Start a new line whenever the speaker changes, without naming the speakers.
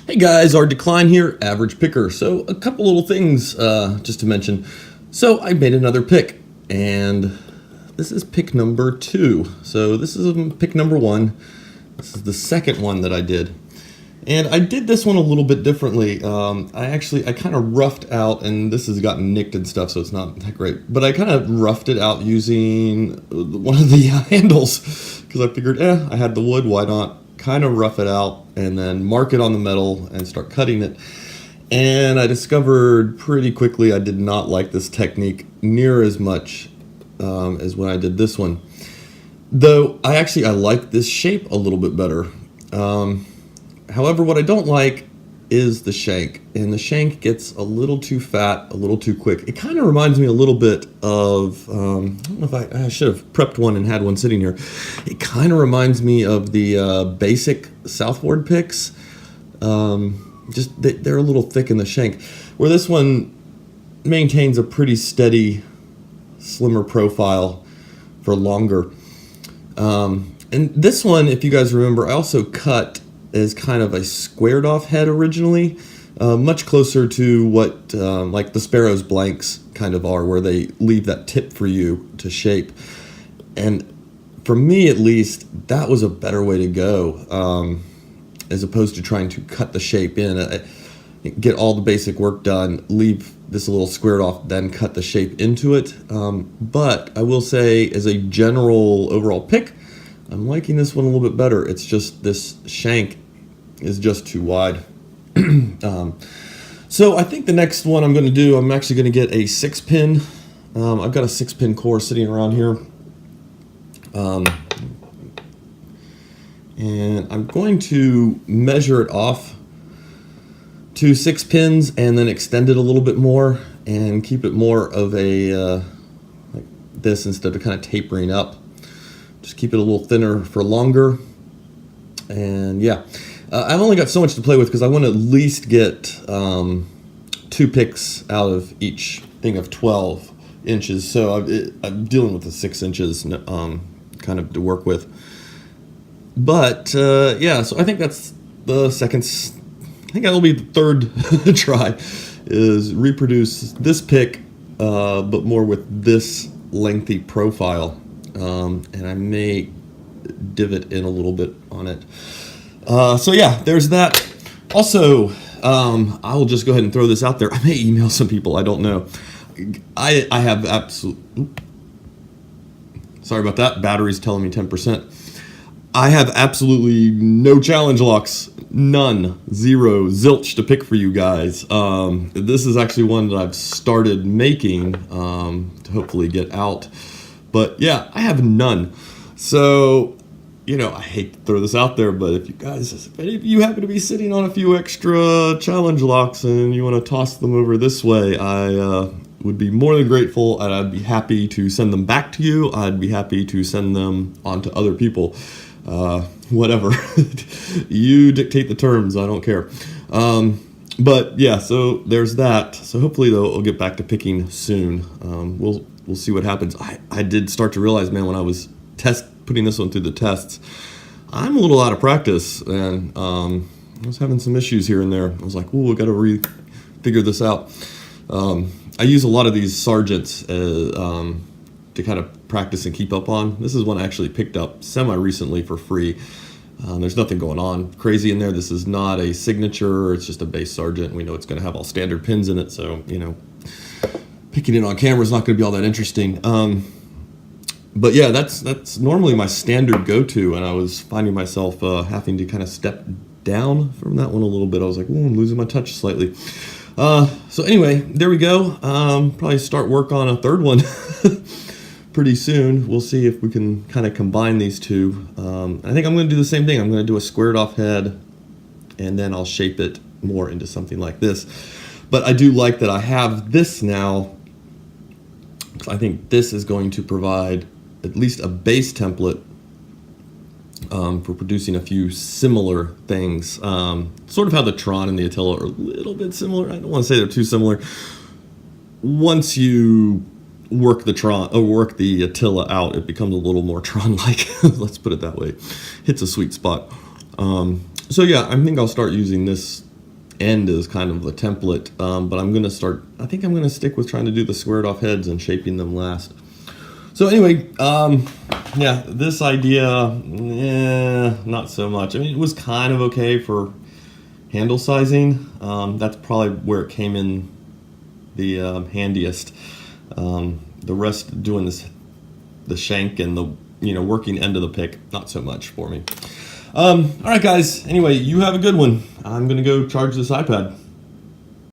Hey guys, Art Decline here, Average Picker. So a couple little things just to mention. So I made another pick, and this is pick number 2. So this is pick number 1. This is the second one that I did. And I did this one a little bit differently. I kind of roughed out, and this has gotten nicked and stuff, so it's not that great. But I kind of roughed it out using one of the handles, because I figured, I had the wood, why not kind of rough it out and then mark it on the metal and start cutting it. And I discovered pretty quickly I did not like this technique near as much as when I did this one. Though I like this shape a little bit better. However, what I don't like is the shank, and the shank gets a little too fat, a little too quick. It kind of reminds me a little bit of, I don't know if I should have prepped one and had one sitting here. It kind of reminds me of the basic Southward picks. They're a little thick in the shank, where this one maintains a pretty steady, slimmer profile for longer. And this one, if you guys remember, I also cut as kind of a squared off head originally, much closer to what like the Sparrow's blanks kind of are, where they leave that tip for you to shape. And for me at least, that was a better way to go, as opposed to trying to cut the shape in, get all the basic work done, leave this a little squared off, then cut the shape into it. But I will say, as a general overall pick, I'm liking this one a little bit better. It's just this shank is just too wide. So I think the next one I'm going to do, I'm actually going to get a 6-pin. I've got a 6-pin core sitting around here. And I'm going to measure it off to 6 pins and then extend it a little bit more and keep it more of a like this instead of kind of tapering up. Just keep it a little thinner for longer. And yeah, I've only got so much to play with because I want to at least get 2 picks out of each thing of 12 inches. So I'm dealing with the 6 inches kind of to work with. But yeah, so I think that's the second. I think that'll be the third try, is reproduce this pick, but more with this lengthy profile. And I may divot in a little bit on it. So yeah, there's that. Also, I will just go ahead and throw this out there. I may email some people, I don't know. I have sorry about that, battery's telling me 10%. I have absolutely no challenge locks, none, 0, zilch to pick for you guys. This is actually one that I've started making to hopefully get out. But yeah, I have none. So, I hate to throw this out there, but if you happen to be sitting on a few extra challenge locks and you want to toss them over this way, I would be more than grateful, and I'd be happy to send them back to you. I'd be happy to send them on to other people. Whatever. You dictate the terms, I don't care. But yeah, so there's that. So hopefully though, I'll get back to picking soon. We'll see what happens. I did start to realize, man, when I was putting this one through the tests, I'm a little out of practice, and I was having some issues here and there. I was like, ooh, I got to figure this out. I use a lot of these sergeants to kind of practice and keep up on. This is one I actually picked up semi-recently for free. There's nothing going on crazy in there. This is not a signature. It's just a base sergeant. We know it's going to have all standard pins in it, so, picking it on camera is not going to be all that interesting. But yeah, that's normally my standard go-to, and I was finding myself having to kind of step down from that one a little bit. I was like, I'm losing my touch slightly. So anyway, there we go. Probably start work on a third one pretty soon. We'll see if we can kind of combine these two. I think I'm going to do the same thing. I'm going to do a squared off head, and then I'll shape it more into something like this. But I do like that I have this now, because I think this is going to provide at least a base template for producing a few similar things. Sort of how the Tron and the Attila are a little bit similar. I don't want to say they're too similar. Once you work the Tron or work the Attila out, it becomes a little more Tron-like. Let's put it that way. Hits a sweet spot. So yeah, I think I'll start using this end is kind of the template, but I think I'm going to stick with trying to do the squared off heads and shaping them last. So anyway, yeah, this idea, not so much. I mean, it was kind of okay for handle sizing. That's probably where it came in the handiest. The rest doing the shank and the working end of the pick, not so much for me. All right, guys. Anyway, you have a good one. I'm gonna go charge this iPad.